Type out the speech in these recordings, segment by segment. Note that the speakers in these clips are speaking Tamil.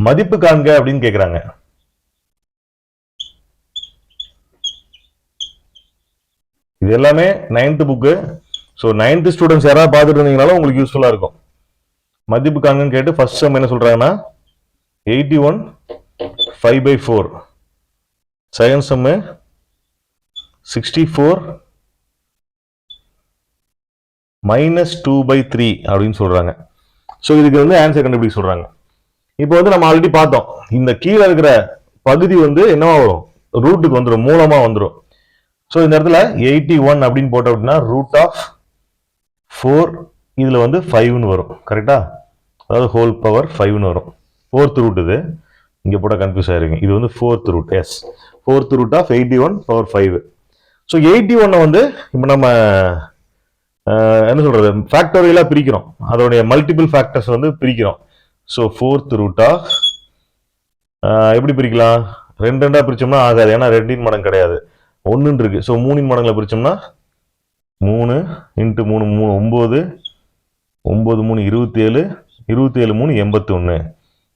மதிப்பு காண்க அப்படின்னு கேக்குறாங்க. இது எல்லாமே 9th book. So 9th students யாராவது பார்த்துட்டு இருந்தீங்கனாலும் உங்களுக்கு யூஸ்ஃபுல்லா இருக்கும். மதிப்பு காண்கன்னு கேட்டு ஃபர்ஸ்ட் சம் என்ன சொல்றாங்கன்னா 81 5/4. செகண்ட் சம் 64 -2/3 அப்படின்னு சொல்றாங்க. ஸோ இதுக்கு வந்து ஆன்சர் கண்டுபிடிக்க சொல்றாங்க. இப்போ வந்து நம்ம ஆல்ரெடி பார்த்தோம், இந்த கீழே இருக்கிற பகுதி வந்து என்னவா வரும், ரூட்டுக்கு வந்துடும், மூலமா வந்துடும். ஸோ இந்த இடத்துல 81 அப்படின்னு போட்டோம் அப்படின்னா √4 இதுல வந்து 5ன்னு வரும். கரெக்டா? அதாவது ஹோல் பவர் 5ன்னு வரும். 4th ரூட் இது, இங்க போட கன்ஃபியூஸ் ஆயிருங்க. இது வந்து 4th root. Yes, 4th root of 81 power 5. So 81 வந்து இப்போ நம்ம என்ன சொல்றது, ஃபேக்டோரியலா பிரிக்கிறோம், அதோடைய மல்டிபிள் ஃபேக்டர்ஸ் வந்து பிரிக்கிறோம். ஸோ 4th ரூட் ஆஃப் எப்படி பிரிக்கலாம், 2 பிரிச்சோம்னா ஆகாது, ஏன்னா 2 மடங்கு கிடையாது, 1 இருக்கு. ஸோ 3 மடங்குல பிரிச்சோம்னா 3 × 3 9, 9 3 27, 27 3 81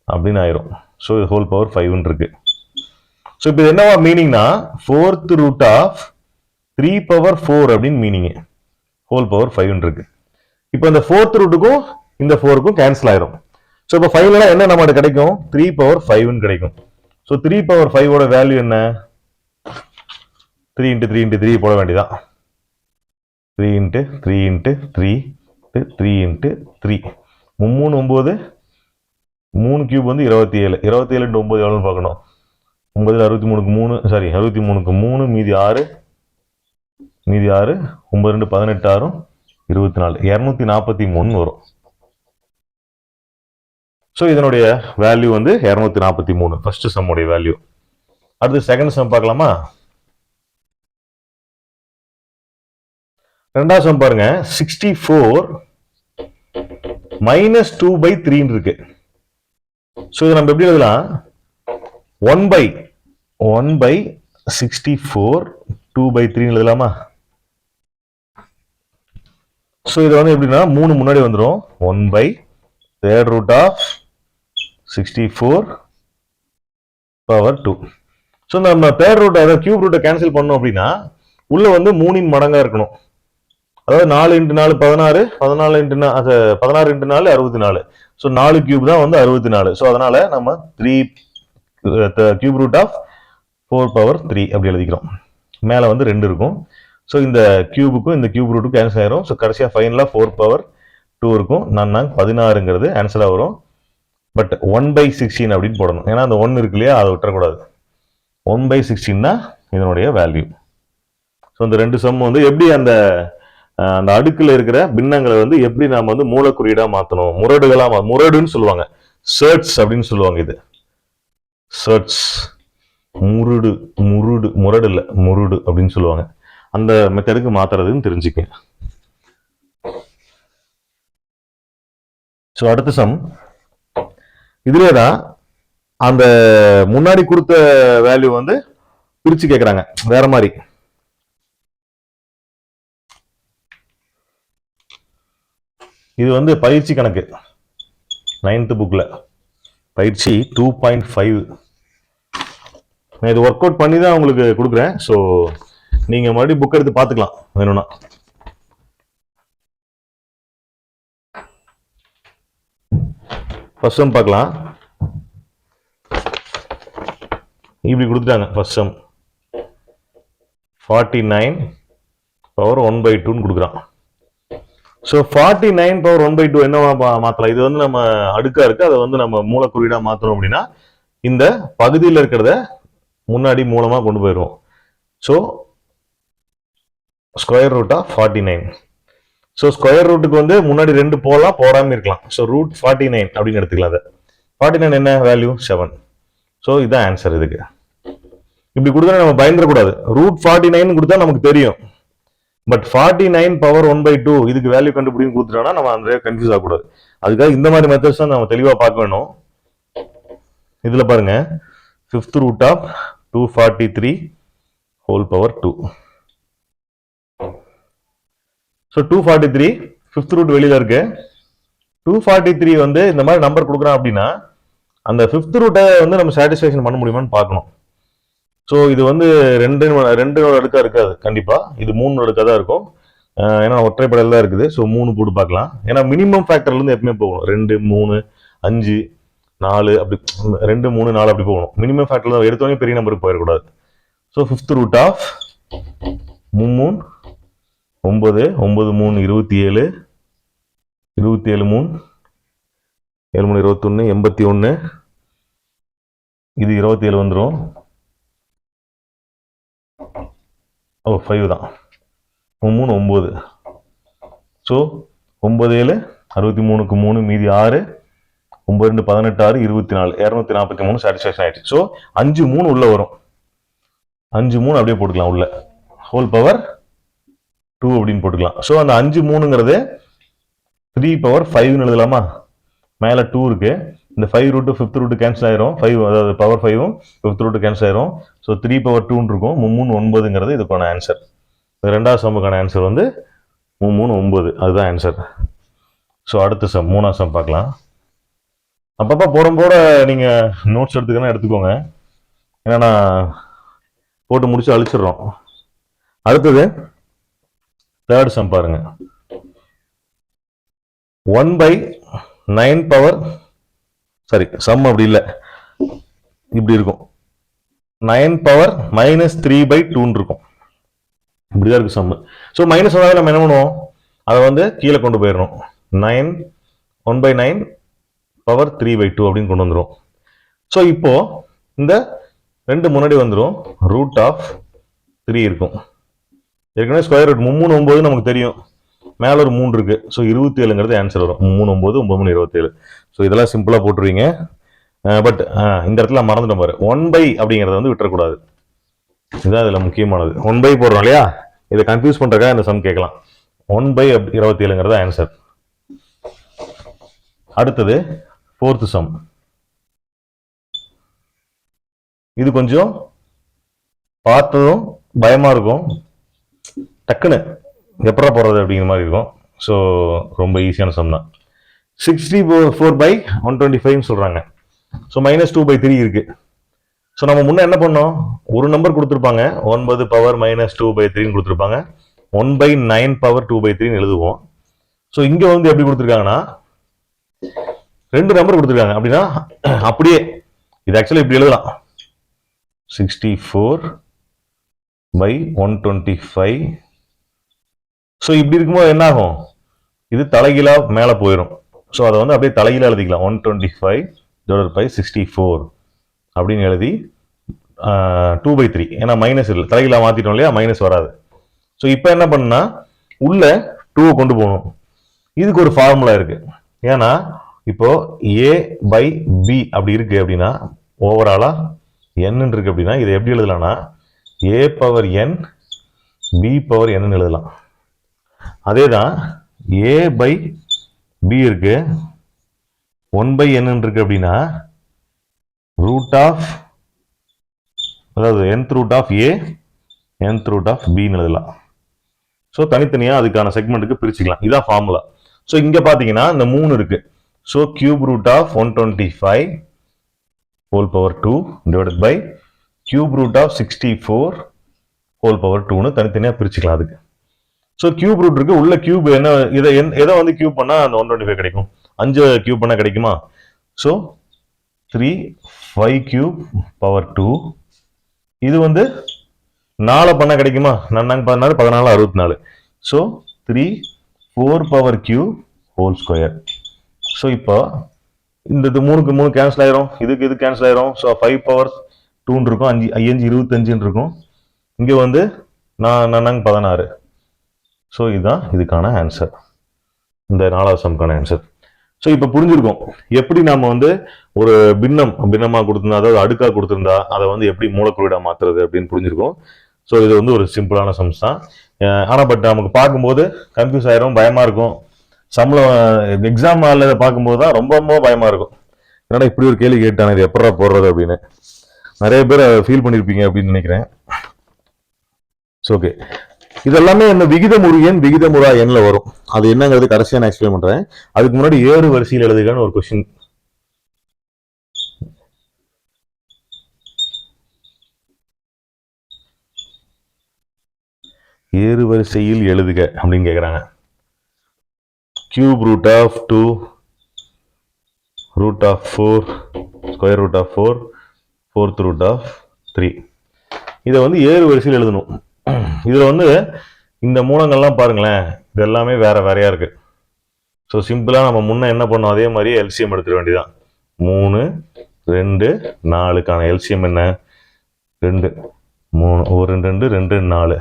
அப்படின்னு ஆயிரும். ஸோ ஹோல் பவர் 5 இருக்கு. ஸோ இப்போ என்னவா மீனிங்னா 4th ரூட் ஆஃப் 3/4 அப்படின்னு மீனிங், ஹோல் பவர் 5 இருக்கு. இப்போ இந்த 4th ரூட்டுக்கும் இந்த 4க்கும் கேன்சல் ஆயிரும். ஸோ இப்போ ஃபைனலா என்ன நமக்கு கிடைக்கும், 3/5 கிடைக்கும். ஸோ 3/5 ஓட வேல்யூ என்ன, 3 × 3 × 3 போட வேண்டியதான். 3 × 3 × 3 3 × 3 3 9, 3 கியூப் வந்து 27, 27 × 9 எவ்வளோன்னு பார்க்கணும். 9 63க்கு 3, சாரி 63க்கு 3, மீதி 6, 9 2 18 6 24, 243 வரும். ஸோ இதனுடைய வேல்யூ வந்து 243, ஃபர்ஸ்ட் சம்முடைய வேல்யூ. அடுத்து செகண்ட் சம் பார்க்கலாமா? ரெண்டாவது சம் பாருங்க, 64 -2/3 இருக்கு. ஸோ இதை நம்ம எப்படி எழுதலாம், 1/64 2/3 எழுதலாமா? ஸோ இது வந்து எப்படின்னா 3 முன்னாடி வந்துடும், 1/3 ரூட் ஆஃப் 64 பவர் 2. ஸோ நம்ம தேர்ட் ரூட், அதாவது கியூப் ரூட்டை கேன்சல் பண்ணோம் அப்படின்னா உள்ள வந்து 3 மடங்கா இருக்கணும். அதாவது 4 × 4 16, 16 × 4 64. ஸோ 4 கியூப் தான் வந்து 64. ஸோ அதனால நம்ம 3 கியூப் ரூட் ஆஃப் 4/3 அப்படி எழுதிக்கிறோம். மேல வந்து 2 இருக்கும். ஸோ இந்த கியூபுக்கும் இந்த கியூப் ரூட்டுக்கும் கேன்சல் ஆயிரும். ஸோ கடைசியா ஃபைனலா 4/2 இருக்கும். நான் 16ங்கிறது ஆன்சரா வரும். பட் 1/16 அப்படின்னு போடணும், ஏன்னா அந்த 1 இருக்கு இல்லையா, அதை விட்டுறக்கூடாது. 1/16 தான் இதனுடைய வேல்யூ. ஸோ இந்த ரெண்டு சம் வந்து எப்படி அந்த அடுக்குல இருக்கிற பின்னங்களை வந்து எப்படி நாம வந்து மூலக்குறியீடா மாத்தணும், முரடுகளா, முரடுன்னு சொல்லுவாங்க, சர்ட்ஸ் அப்படின்னு சொல்லுவாங்க. இது சர்ட்ஸ், முருடு, முரடு இல்ல, முருடு அப்படின்னு சொல்லுவாங்க. அந்த மெத்தடுக்கு மாத்துறதுன்னு தெரிஞ்சுக்க. ஸோ அடுத்த சம் இதுலதான் அந்த முன்னாடி கொடுத்த வேல்யூ வந்து பிரிச்சு கேட்கறாங்க வேற மாதிரி. இது வந்து பயிற்சி கணக்கு 9th புக்ல பயிற்சி 2.5. நான் இது ஒர்க் அவுட் பண்ணி தான் உங்களுக்கு கொடுக்குறேன். ஸோ நீங்க மறுபடியும் புக் எடுத்து பார்த்துக்கலாம் வேணும்னா. ஃபர்ஸ்ட் சம் பார்க்கலாம். இப்படி கொடுத்துட்டாங்க. ஃபர்ஸ்ட் சம் 49 பவர் 1/2 கொடுக்குறான். ஸோ 49 பவர் 1/2 என்னவா மாத்தலாம், இது வந்து நம்ம அடுக்கா இருக்கு, அதை வந்து நம்ம மூலக்குறியீடா மாத்தணும் அப்படின்னா இந்த பகுதியில் இருக்கிறத முன்னாடி மூலமா கொண்டு போயிடுவோம். So square root of 49. So square ரூட்டுக்கு வந்து முன்னாடி 2 போடலாம், போடாம இருக்கலாம். ஸோ √49 அப்படின்னு எடுத்துக்கலாம். அதை 49 என்ன வேல்யூ 7. ஸோ இதுதான் ஆன்சர். இதுக்கு இப்படி கொடுத்தா நம்ம பயந்துடக்கூடாது. √49 கொடுத்தா நமக்கு தெரியும். பட் 49 பவர் 1/2 இதுக்கு வேல்யூ கண்டுபிடின்னு கொடுத்துட்டோம்னா நம்ம அந்த கன்ஃபியூஸ் ஆகக்கூடாது. அதுக்காக இந்த மாதிரி மெத்தட்ஸ் தான் நம்ம தெளிவா பார்க்க வேணும். இதுல பாருங்க, 5th root of 243 whole power 2. So 243 5th root வெளியில இருக்கு. 243 வந்து இந்த மாதிரி நம்பர் கொடுக்குறான் அப்படின்னா அந்த 5th ரூட்டை வந்து நம்ம சாட்டிஸ்ஃபேக்ஷன் பண்ண முடியுமான்னு பார்க்கணும். ஸோ இது வந்து ரெண்டு அடுக்கா இருக்காது கண்டிப்பா, இது 3 அடுக்கா தான் இருக்கும். ஏன்னா ஒற்றைப்படையில் தான் இருக்குது. ஸோ 3 போட்டு பார்க்கலாம். ஏன்னா மினிமம் ஃபேக்டர்ல இருந்து எப்பவுமே போகணும். 2, 3, 5, 4 அப்படி 2, 3, 4 அப்படி போகணும். மினிமம் ஃபேக்டர்ல தான் எடுத்தோடனே பெரிய நம்பருக்கு போயிடக்கூடாது. ஸோ 5th ரூட் ஆஃப் 3 9 9 3 27 27 3 7 3 21 81 இது 27 வந்துடும். 5 தான் 3 9. ஸோ 9 7 63க்கு 3 மீதி 6 9 2 18 6 24 243 சாட்டிஸ்ஃபேக்ஷன் ஆயிடுச்சு. ஸோ 5 3 உள்ள வரும். 5 3 அப்படியே போட்டுக்கலாம் உள்ள, ஹோல் பவர் 2 அப்படின்னு போட்டுக்கலாம். ஸோ அந்த 5 3ங்கிறது 3 பவர் 5ன்னு எழுதலாமா? மேல 2 இருக்கு. இந்த 5 ரூட் 5th ரூட் கேன்சல் ஆயிரும். 5 அதாவது பவர் 5ம் 5th ரூட் கேன்சல் ஆயிரும். ஸோ 3 பவர் 2 இருக்கும். 3 9ங்கிறது இதுக்கான ஆன்சர். ரெண்டாவது சம்முக்கான ஆன்சர் வந்து 3 9, அதுதான் ஆன்சர். ஸோ அடுத்த சம் 3ஆம் சம் பார்க்கலாம். அப்பப்போ போட நீங்க நோட்ஸ் எடுத்துக்கோங்க. ஏன்னா நான் போட்டு முடிச்சு அழிச்சிடுறோம். அடுத்தது 3rd சம் பாருங்க. 1/9 பவர் சம் அப்படி இல்லை, இப்படி இருக்கும். 9 பவர் -3/2 இருக்கும். இப்படிதான் இருக்கு சம். ஸோ மைனஸ் வந்தாலும் நம்ம என்ன பண்ணுவோம், அதை வந்து கீழே கொண்டு போயிடணும். 1/9 பவர் 3/2 அப்படின்னு கொண்டு வந்துடும். ஸோ இப்போ இந்த 2 முன்னாடி வந்துடும். ரூட் ஆஃப் 3 இருக்கும். ஏற்கனவே ஸ்கொயர் ரூட் 3 9 நமக்கு தெரியும். மேல ஒரு 3 இருக்கு. ஸோ 27ங்கிறது ஆன்சர் வரும். 3 9 9 3 27. ஸோ இதெல்லாம் சிம்பிளா போட்டுருவீங்க. பட் இந்த இடத்துல மறந்துட்டோம் பாரு, 1/, அப்படிங்கறத வந்து விட்டுறக்கூடாது. இதுதான் இதுல முக்கியமானது. 1/, போடுறோம் இல்லையா, இதை கன்ஃபியூஸ் பண்றதுக்காக இந்த சம் கேட்கலாம். 1/27ங்கிறது ஆன்சர். அடுத்தது 4th சம். இது கொஞ்சம் பார்த்ததும் பயமா இருக்கும். டக்குன்னு எப்படா போடுறது அப்படிங்கிற மாதிரி இருக்கும். ஸோ ரொம்ப ஈஸியான சம் தான். 64/125 சொல்றாங்க. ஸோ -2/3 இருக்கு. ஸோ நம்ம முன்ன என்ன பண்ணோம், ஒரு நம்பர் கொடுத்துருப்பாங்க, 9 பவர் -2/3 கொடுத்துருப்பாங்க. 1/9 பவர் 2/3 எழுதுவோம். ஸோ இங்க வந்து எப்படி கொடுத்துருக்காங்கன்னா 2 நம்பர் கொடுத்துருக்காங்க. அப்படின்னா அப்படியே இது ஆக்சுவலி இப்படி எழுதலாம். 64/125. ஸோ இப்படி இருக்கும்போது என்ன ஆகும், இது தலைகீழா மேல போயிடும். ஸோ அதை வந்து அப்படியே தலைகீழா எழுதிக்கலாம். 125/64 அப்படின்னு எழுதி 2/3. ஏன்னா மைனஸ் இல்லை, தலைகீழா மாத்திட்டோம் இல்லையா, மைனஸ் வராது. ஸோ இப்போ என்ன பண்ணா உள்ள 2 கொண்டு போகணும். இதுக்கு ஒரு ஃபார்முலா இருக்கு. ஏன்னா இப்போ a/b அப்படி இருக்கு அப்படின்னா, ஓவராலா n இருக்கு அப்படின்னா, இதை எப்படி எழுதலாம்னா a/n b/n எழுதலாம். அதேதான் a/b இருக்கு, 1/n இருக்கு அப்படின்னா ரூட் ஆஃப், அதாவது nth root of a nth root of b எழுதலாம். ஸோ தனித்தனியா அதுக்கான செக்மெண்ட்டுக்கு பிரிச்சுக்கலாம். இதான் ஃபார்முலா. ஸோ இங்க பாத்தீங்கன்னா இந்த 3 இருக்கு. So cube root of 125 whole power 2 divided by cube root of 64 whole power 2ன்னு தனித்தனியா பிரிச்சுக்கலாம் அதுக்கு. ஸோ கியூப் ரூட் இருக்கு, உள்ள கியூப் என்ன, எதை வந்து கியூப் பண்ணா அந்த 125 கிடைக்கும். 5 கியூப் பண்ணா கிடைக்குமா? So 3 5 cube power 2. இது வந்து 4 பண்ணா கிடைக்குமா? 4 14 14 64. So 3 4 power cube whole square. So இப்போ இந்த 3க்கு 3 கேன்சல் ஆயிரும், இதுக்கு இது கேன்சல் ஆயிரும். ஸோ 5 பவர் 2 இருக்கும், 5 5 25 இருக்கும். இங்க வந்து 4 16. ஸோ இதுதான் இதுக்கான ஆன்சர், இந்த 4வது சம்க்கான ஆன்சர். ஸோ இப்போ புரிஞ்சிருக்கும் எப்படி நாம வந்து ஒரு பின்னமா கொடுத்திருந்தா, அதாவது அடுக்கா கொடுத்திருந்தா அதை வந்து எப்படி மூலக்குறியீடா மாத்துறது அப்படின்னு புரிஞ்சிருக்கும். ஸோ இது வந்து ஒரு சிம்பிளான சம்ஸ் தான். ஆனா பட் நமக்கு பார்க்கும்போது கன்ஃபியூஸ் ஆயிரும், பயமா இருக்கும். எக்ஸாம் ஹாலில் இதை பார்க்கும்போது தான் ரொம்ப ரொம்ப பயமா இருக்கும். ஏன்னா இப்படி ஒரு கேள்வி கேட்டானே, இது எப்படா போடுறது அப்படின்னு நிறைய பேர் ஃபீல் பண்ணியிருப்பீங்க அப்படின்னு நினைக்கிறேன். ஸோ ஓகே, இதெல்லாமே என்ன விகிதமுறு எண் விகிதமுறா எண்ல வரும். அது என்னங்கிறது கடைசியா நான் எக்ஸ்பிளைன் பண்றேன். அதுக்கு முன்னாடி ஏறு வரிசையில் எழுதுகன்னு ஒரு கொஸ்டின். ஏறு வரிசையில் எழுதுக அப்படின்னு கேக்குறாங்க. Cube root of 2 root of 4 square root of 4 fourth root of 3. இதை வந்து ஏறு வரிசையில் எழுதணும். இதுல வந்து இந்த மூலங்கள்லாம் பாருங்களேன், இது எல்லாமே வேற வேறையா இருக்கு. ஸோ சிம்பிளா நம்ம முன்ன என்ன பண்ணோம் அதே மாதிரி எல்சிஎம் எடுத்துக்க வேண்டியதான். 3 2 4க்கான எல்சிஎம் என்ன? 2 3 1 2 2 4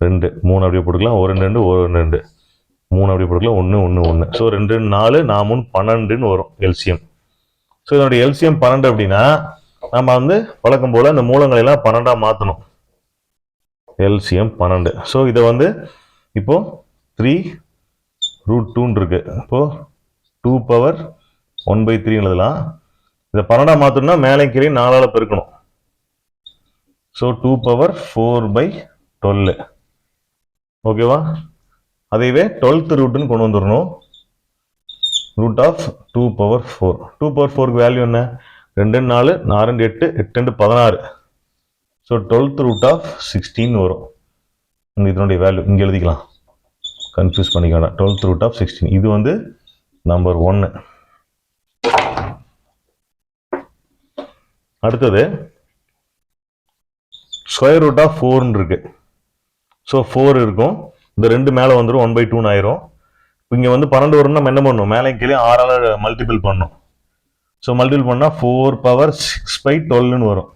2 3 அப்படியே போட்டுக்கலாம். 1 2 1 2 3 அப்படி போட்டுக்கலாம். 1 1 1. ஸோ 2 4 4 12ன்னு வரும் எல்சிஎம். ஸோ இதனுடைய எல்சிஎம் 12 அப்படின்னா நம்ம வந்து வழக்கம் போல இந்த மூலங்களை எல்லாம் 12ஆ மாற்றணும். எல்சிஎம் 12. ஸோ இதை வந்து இப்போ 3 ரூட் 2 இருக்கு. இப்போ 2 பவர் 1/3 எழுதலாம். இதை 12ஆ மாற்றணும்னா மேலே கீழே 4ஆல பெருக்கணும். So 2 power 4/12. ஓகேவா? அதைவே 12th ரூட்னு கொண்டு வந்துடணும். Root of 2 power 4. 2 பவர் 4க்கு வேல்யூ என்ன? 2 4 4 8 8 16. ஸோ 12th ரூட் ஆஃப் 16 வரும். இதனுடைய வேல்யூ இங்கே எழுதிக்கலாம், கன்ஃபியூஸ் பண்ணிக்க வேண்டாம். 12th ரூட் ஆஃப் 16 இது வந்து நம்பர் 1. அடுத்தது ஸ்கொயர் ரூட் ஆஃப் 4 இருக்கு. ஸோ 4 இருக்கும். இந்த 2 மேலே வந்துடும் 1/2 ஆயிரும். இங்கே வந்து 12 வரும்னா நம்ம என்ன பண்ணணும்? மேலே கீழே 6ஆல் மல்டிபிள் பண்ணணும். ஸோ மல்டிபிள் பண்ணால் 4 பவர் 6/12ன்னு வரும்.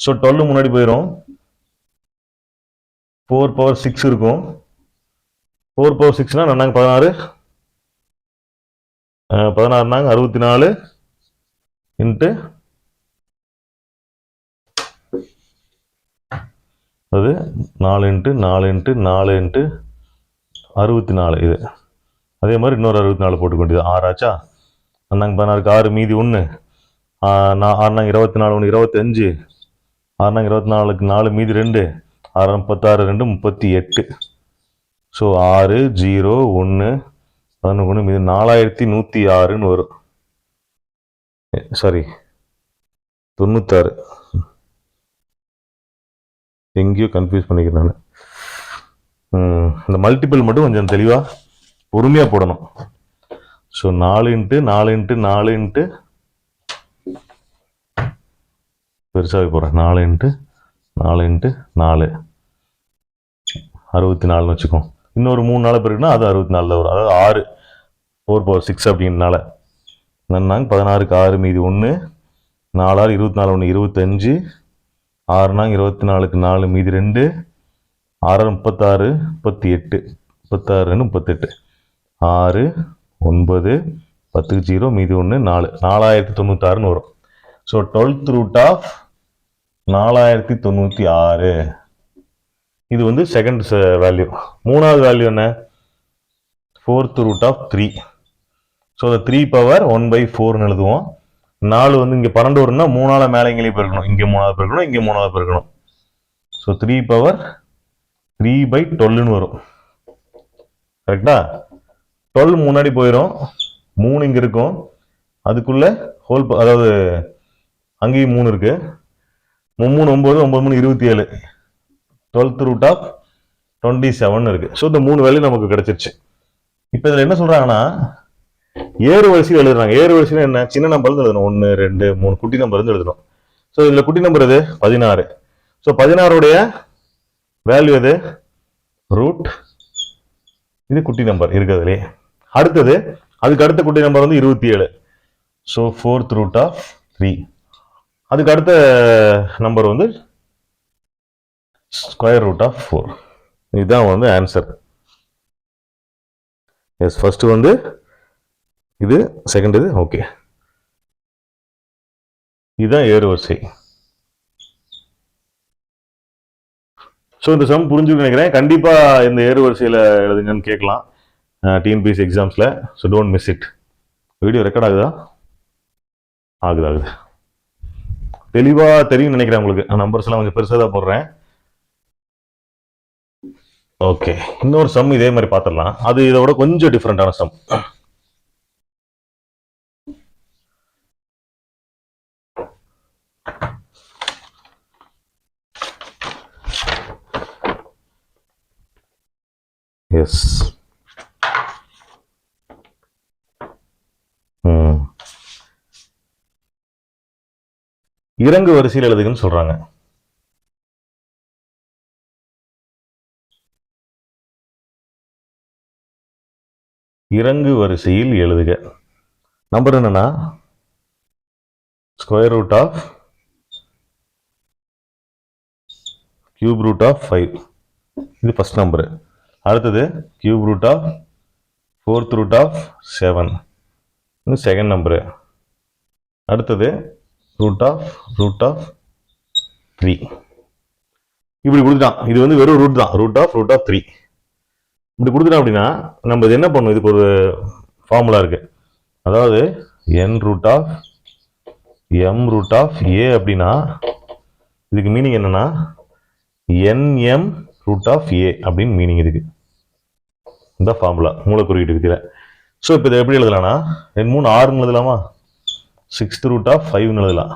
ஸோ 12 முன்னாடி போயிடும். 4 பவர் 6 இருக்கும். 4 பவர் 6னா நாங்கள் 16 16 64 இன்ட்டு அது 4 இன்ட்டு 4 இன்ட்டு 4 இன்ட்டு 64. இது அதே மாதிரி இன்னொரு 64 போட்டுக்க வேண்டியது. 6 ஆச்சா? நாங்கள் 16க்கு 6 மீதி 1 6 24 1 25 6 24க்கு 4 மீதி 2 6 36 2 38. ஸோ 6 0 1 11 மீதி 4106ன்னு வரும். சாரி 96. எங்கேயோ கன்ஃபியூஸ் பண்ணிக்கிறேன் நான். இந்த மல்டிபிள் மட்டும் கொஞ்சம் தெளிவாக பொறுமையாக போடணும். ஸோ 4 இன்ட்டு 4 இன்ட்டு 4 இன்ட்டு பெருசாகவே போடுறேன். 4 இன்ட்டு 4 இன்ட்டு 4 64ன்னு வச்சுக்கோம். இன்னொரு 3 நாள் பிறகுனா அது 64 வரும். அதாவது 6 4 பவர் 6 அப்படின்னால நாங்கள் 16க்கு 6 மீதி 1 4 6 24 1 25 6 24க்கு 4 மீதி 2 6 36 38 36 38 6 9 10க்கு 0 மீதி 1 4 4096ன்னு வரும். So 12th root of 4096. இது வந்து செகண்ட் வேல்யூ. மூணாவது வேல்யூ என்ன? 4th root of 3. So 3 power 1/4ன்னு எழுதுவோம். 4 வந்து இங்கே 12 வரும்னா 3ஆல மேலே இங்கே பெருக்கணும். இங்கே 3ஆவது பெருக்கணும், இங்கே 3ஆவது பெருக்கணும். ஸோ 3 பவர் 3/12ன்னு வரும். கரெக்டா? 12 முன்னாடி போயிடும். 3 இங்கே இருக்கும். அதுக்குள்ள ஹோல் அதாவது அங்கேயும் 3 இருக்கு. 3 9 9 3 27. 12th ரூட் ஆஃப் 27 இருக்கு. ஸோ இந்த 3 வேல்யூ நமக்கு கிடைச்சிருச்சு. இப்போ இதில் என்ன சொல்றாங்கன்னா ஏறு வரிசையில் எழுதுறாங்க. ஏறு வரிசையில் என்ன? சின்ன நம்பர் இருந்து எழுதணும். 1 2 3 குட்டி நம்பர் இருந்து எழுதணும். ஸோ இதுல குட்டி நம்பர் எது? 16. ஸோ 16உடைய வேல்யூ எது? ரூட். இது குட்டி நம்பர் இருக்கிறதுலே. அடுத்தது அதுக்கு அடுத்த குட்டி நம்பர் வந்து 27. So 4th root of 3. அதுக்கு அடுத்த நம்பர் வந்து ஸ்கொயர் ரூட் ஆஃப் 4. இதுதான் வந்து ஆன்சர். எஸ், ஃபர்ஸ்ட் வந்து இது, செகண்ட் இது. ஓகே, இதுதான் ஏறு வரிசை. ஸோ இந்த சம் புரிஞ்சுன்னு நினைக்கிறேன். கண்டிப்பா இந்த ஏறு வரிசையில் எழுதுங்கன்னு கேட்கலாம் டிஎன்பிஎஸ்சி எக்ஸாம்ஸ்ல. So don't miss it. Video record ஆகுதா? ஆகுது. தெளிவா தெரியும் நினைக்கிறேன் உங்களுக்கு. நம்பர்ஸ் எல்லாம் கொஞ்சம் பெருசாக தான் போடுறேன். ஓகே, இன்னொரு சம் இதே மாதிரி பார்த்துடலாம். அது இதோட கொஞ்சம் டிஃப்ரெண்டான சம். எஸ். இறங்கு வரிசையில் எழுதுங்கன்னு சொல்றாங்க. இறங்கு வரிசையில் எழுதுக. நம்பர் என்னன்னா square root of cube root of 5, இது ஃபர்ஸ்ட் நம்பரு. அடுத்தது cube root of fourth root of 7, இது செகண்ட் நம்பரு. அடுத்தது ரூட் ஆஃப் 3. இப்படி கொடுத்துட்டான். இது வந்து வெறும் ரூட் தான், ரூட் ஆஃப் 3. இப்படி கொடுத்துட்டோம் அப்படின்னா நம்ம இது என்ன பண்ணணும், இதுக்கு ஒரு ஃபார்முலா இருக்கு. அதாவது n root of m root of a அப்படின்னா இதுக்கு மீனிங் என்னன்னா nm ரூட் ஆஃப் a அப்படின்னு மீனிங் இதுக்கு. இந்த ஃபார்முலா மூலக்குறியீட்டு விதியில. ஸோ இப்போ இதை எப்படி எழுதலாம்னா 2 3 6 எழுதலாமா, 6th ரூட் ஆஃப் 5 எழுதலாம்,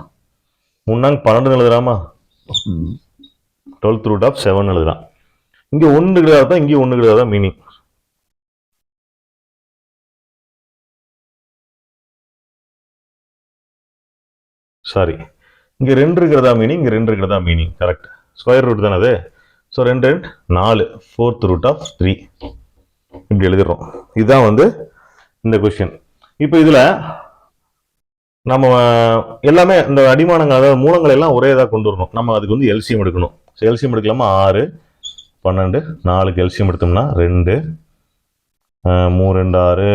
3 12 எழுதலாமா, 12th ரூட் ஆஃப் 7 எழுதலாம். இங்க 1 கிடையாது, இங்கே 1 கிடையாது மீனிங். சாரி, இங்க 2 இருக்கிறதா மீனிங், இங்க 2 இருக்கிறதா மீனிங். கரெக்ட், ஸ்கொயர் ரூட் தானே அது. ஸோ 2 4, 4th ரூட் ஆஃப் 3 இப்படி எழுதிடுறோம். இதுதான் வந்து இந்த கொஸ்டின். இப்போ இதுல நம்ம எல்லாமே இந்த அடிமானங்கள், அதாவது மூலங்கள் எல்லாம் ஒரே இதாக கொண்டு வரணும். நம்ம அதுக்கு வந்து எல்சிஎம் எடுக்கணும். எல்சிஎம் எடுக்கலாமா, 6 12 4க்கு எல்சிஎம் எடுத்தோம்னா 2 3 2 6,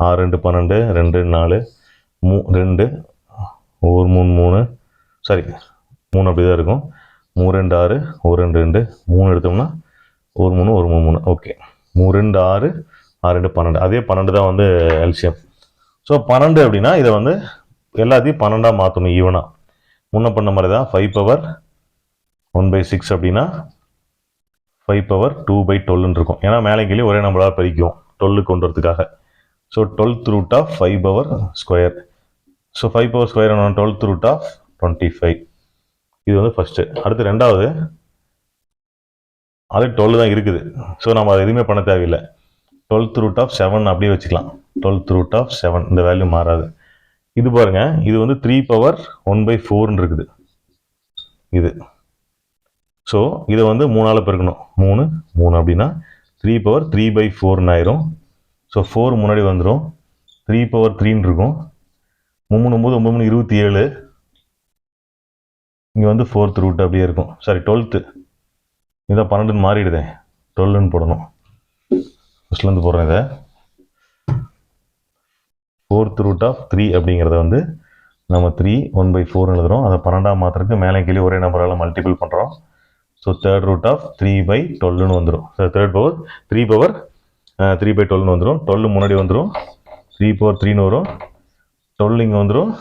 6 2 12, 2 4 2 ஒரு 3 3, சாரி 3 அப்படிதான் இருக்கும். 3 2 6, 1 2 2, 3 எடுத்தோம்னா 1 3 1 3 3. ஓகே, 3 2 6, 6 2 12, அதே 12 தான் வந்து எல்சிஎம். ஸோ 12 அப்படின்னா இதை வந்து எல்லாத்தையும் 12ஆ மாற்றணும் ஈவனா. முன்ன பண்ண மாதிரி தான் 5 பவர் 1/6 அப்படின்னா 5 பவர் 2/12 இருக்கும். ஏன்னா மேலே கீழே ஒரே நம்பராக பிரிக்கும் 12 கொண்டு வரதுக்காக. So 12th root of 5 power square. So 5 power square 12th root of 25. இது வந்து ஃபர்ஸ்ட். அடுத்து ரெண்டாவது, அது 12 தான் இருக்குது. ஸோ நம்ம அதை எதுவுமே பண்ண தேவையில்லை. 12th ரூட் ஆஃப் 7 அப்படியே வச்சுக்கலாம். 12th ரூட் ஆஃப் 7 இந்த வேல்யூ மாறாது. இது பாருங்க, இது வந்து 3 பவர் 1/4 இருக்குது இது. ஸோ இதை வந்து 3ஆல் பெருக்கணும். 3 3 அப்படின்னா 3 பவர் 3/4 ஆயிரும். ஸோ 4 முன்னாடி வந்துடும், 3 பவர் 3 இருக்கும். 3 9 9 27, இங்கே வந்து 4th ரூட் அப்படியே இருக்கும். சாரி 12th, இதான் 12 மாறிடுதே, 12ன்னு போடணும். ஃபர்ஸ்ட்லேருந்து போடுறேன். இதை 4th ரூட் ஆஃப் 3 அப்படிங்கிறத வந்து நம்ம 3 1/4 எழுதுறோம். அதை 12ஆம் மாத்திரக்கு மேலே கீழே ஒரே நம்பரால் மல்டிபிள் பண்ணுறோம். ஸோ 3rd ரூட் ஆஃப் 3/12ன்னு வந்துடும். ஸோ 3 பவர் 3 பவர் 3/12ன்னு வந்துடும். 12 முன்னாடி வந்துடும், 3 பவர் 3ன்னு வரும். 12 இங்கே வந்துடும்,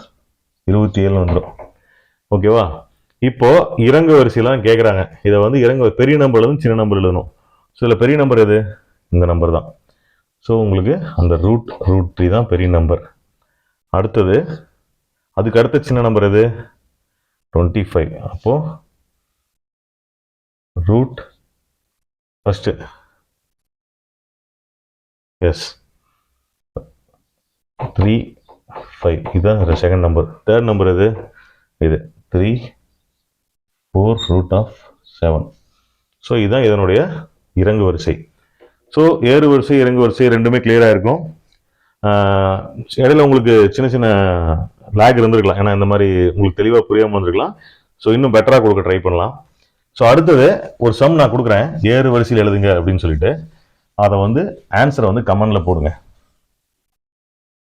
27 வந்துடும். ஓகேவா? இப்போ இறங்கு வரிசையெல்லாம் கேட்குறாங்க. இதை வந்து இறங்கு பெரிய நம்பர் எழுதணும், சின்ன நம்பர் எழுதணும். ஸோ இதில் பெரிய நம்பர் எது? இந்த நம்பர் தான். ஸோ உங்களுக்கு அந்த ரூட் 3 தான் பெரிய நம்பர். அடுத்தது அதுக்கு அடுத்த சின்ன நம்பர் எது? 25. அப்போ ரூட் ஃபர்ஸ்ட், எஸ் 3 5, இதுதான் செகண்ட் நம்பர். தேர்ட் நம்பர் எது? இது 3 4 ரூட் ஆஃப் 7. ஸோ இதுதான் இதனுடைய இறங்கு வரிசை. ஸோ ஏறு வரிசை இறங்கு வரிசை ரெண்டுமே கிளியராக இருக்கும். இடையில உங்களுக்கு சின்ன சின்ன லேக் இருந்திருக்கலாம், ஏன்னா இந்த மாதிரி உங்களுக்கு தெளிவாக புரியாமல் வந்திருக்கலாம். ஸோ இன்னும் பெட்டராக கொடுக்க ட்ரை பண்ணலாம். ஸோ அடுத்தது ஒரு சம் நான் கொடுக்குறேன், ஏறு வரிசையில் எழுதுங்க அப்படின்னு சொல்லிட்டு. அதை வந்து ஆன்சரை வந்து கமெண்ட்ல போடுங்க.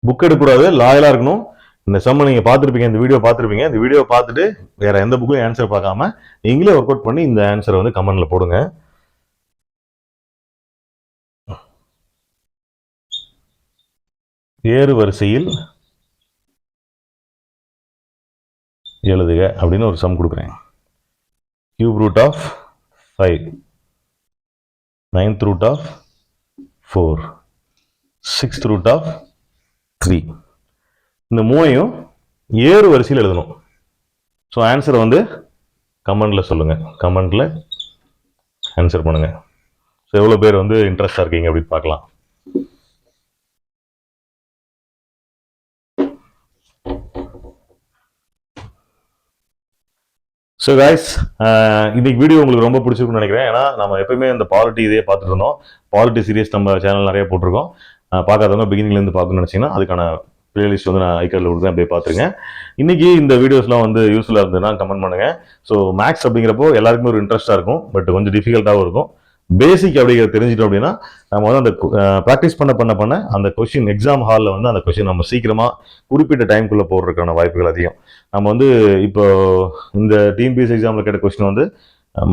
புக் எடுக்கக்கூடாது, லாயலாக இருக்கணும். இந்த சம்மை நீங்கள் பார்த்துருப்பீங்க, இந்த வீடியோ பார்த்துருப்பீங்க. இந்த வீடியோ பார்த்துட்டு வேற எந்த புக்கும் ஆன்சர் பார்க்காம நீங்களே ஒர்க் அவுட் பண்ணி இந்த ஆன்சரை வந்து கமெண்ட்ல போடுங்க. ஏறு வரிசையில் எழுதுக அப்படின்னு ஒரு சம் கொடுக்குறேன். Cube root of 5 9th root of 4, 6th root of 3. இந்த மூணையும் ஏறு வரிசையில் எழுதணும். ஸோ ஆன்சரை வந்து கமெண்ட்ல சொல்லுங்க, கமெண்ட்ல ஆன்சர் பண்ணுங்க. ஸோ எவ்வளோ பேர் வந்து இன்ட்ரெஸ்டாக இருக்கீங்க அப்படின்னு பார்க்கலாம். ஸோ கைஸ், இன்னைக்கு வீடியோ உங்களுக்கு ரொம்ப பிடிச்சிருக்குன்னு நினைக்கிறேன். ஏன்னா நம்ம எப்பயுமே இந்த பாலிட்டி இதே பார்த்துட்டு இருந்தோம். பாலிட்டி சீரியஸ் நம்ம சேனல் நிறைய போட்டிருக்கோம். பார்க்காதவங்க பிகினிங்லேருந்து பார்க்கணும்னு நினச்சிங்கன்னா அதுக்கான பிளேலிஸ்ட் வந்து நான் ஐக்கார்டில் கொடுத்து அப்படியே பார்த்துருங்க. இன்னைக்கு இந்த வீடியோஸ்லாம் வந்து யூஸ்ஃபுல்லாக இருந்ததுன்னா கமெண்ட் பண்ணுங்க. ஸோ மேக்ஸ் அப்படிங்கிறப்போ எல்லாருக்குமே ஒரு இன்ட்ரெஸ்ட்டாக இருக்கும், பட் கொஞ்சம் டிஃபிகல்ட்டாகவும் இருக்கும். பேசிக் அப்படிங்கிறத தெரிஞ்சிட்டோம் அப்படின்னா நம்ம வந்து அந்த ப்ராக்டிஸ் பண்ண அந்த கொஸ்டின் எக்ஸாம் ஹாலில் வந்து அந்த கொஸ்டின் நம்ம சீக்கிரமாக குறிப்பிட்ட டைமுக்குள்ளே போடுறதுக்கான வாய்ப்புகள் அதிகம். நம்ம வந்து இப்போ இந்த டிஎன்பிஎஸ்சி எக்ஸாமில் கேட்ட கொஸ்டின் வந்து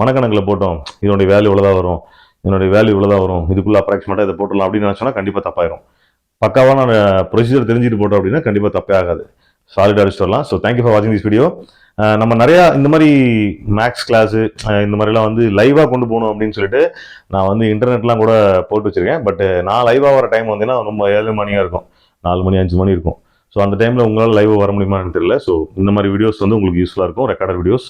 மனக்கணக்கில் போட்டோம், இதனுடைய வேல்யூ இவ்வளோதான் வரும், இதனுடைய வேல்யூ இவ்வளோதான் வரும், இதுக்குள்ளே அப்ராக்சிமேட்டாக இதை போட்டுடலாம் அப்படின்னு நினச்சோன்னா கண்டிப்பாக தப்பாயிரும். பக்காவான ப்ரொசீஜர் தெரிஞ்சுட்டு போட்டோம் அப்படின்னா கண்டிப்பாக தப்பே ஆகாது, சாலிடாக அடிச்சுட்டு வரலாம். ஸோ தேங்க்யூ ஃபார் வாட்சிங் திஸ் வீடியோ. நம்ம நிறையா இந்த மாதிரி மேக்ஸ் கிளாஸு இந்த மாதிரிலாம் வந்து லைவாக கொண்டு போகணும் அப்படின்னு சொல்லிட்டு நான் வந்து இன்டர்நெட்லாம் கூட போட்டு வச்சுருக்கேன். பட் நான் லைவாக வர டைம் வந்தீங்கன்னா ரொம்ப 7 மணியாக இருக்கும், 4 மணி 5 மணி இருக்கும். ஸோ அந்த டைமில் உங்களால் லைவாக வர முடியுமான்னு தெரியல. ஸோ இந்த மாதிரி வீடியோஸ் வந்து உங்களுக்கு யூஸ்ஃபுல்லாக இருக்கும், ரெக்கார்டட் வீடியோஸ்.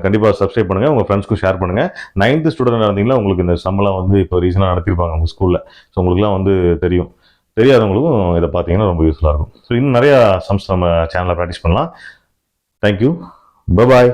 கண்டிப்பாக சப்ஸ்கிரைப் பண்ணுங்கள், உங்கள் ஃப்ரெண்ட்ஸ்க்கும் ஷேர் பண்ணுங்கள். 9th ஸ்டூடெண்ட் இருந்தீங்கன்னா உங்களுக்கு இந்த சம்பளம் வந்து இப்போ ரீசனாக நடத்திருப்பாங்க உங்கள் ஸ்கூலில். ஸோ உங்களுக்குலாம் வந்து தெரியும், தெரியாதவங்களுக்கும் இதை பார்த்தீங்கன்னா ரொம்ப யூஸ்ஃபுல்லாக இருக்கும். ஸோ இன்னும் நிறையா சம்ஸ் நம்ம சேனலில் ப்ராக்டிஸ் பண்ணலாம். Thank you, bye bye.